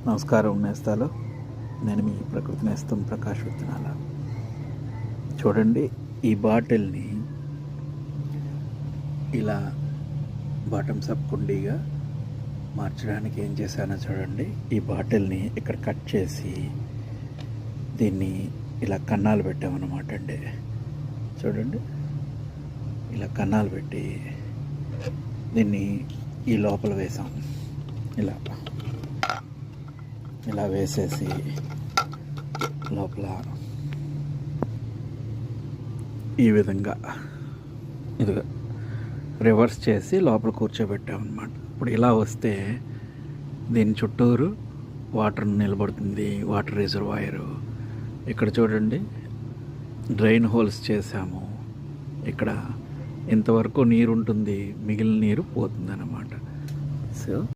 నమస్కారం నేస్తాలు. నేను మీ ప్రకృతి నేస్తం ప్రకాష్ విత్తనాల. చూడండి, ఈ బాటిల్ని ఇలా బాటమ్స్ అప్ కుండీగా మార్చడానికి ఏం చేశానో చూడండి. ఈ బాటిల్ని ఇక్కడ కట్ చేసి దీన్ని ఇలా కన్నాలు పెట్టామన్నమాట అండి. చూడండి, ఇలా కన్నాలు పెట్టి దీన్ని ఈ లోపల వేసాం. ఇలా వేసేసి లోపల ఈ విధంగా ఇది రివర్స్ చేసి లోపల కూర్చోబెట్టామన్నమాట. ఇప్పుడు ఇలా వస్తే దీని చుట్టూరు వాటర్ నిలబడుతుంది, వాటర్ రిజర్వాయరు. ఇక్కడ చూడండి, డ్రైన్ హోల్స్ చేసాము. ఇక్కడ ఇంతవరకు నీరు ఉంటుంది, మిగిలిన నీరు పోతుంది అన్నమాట. సో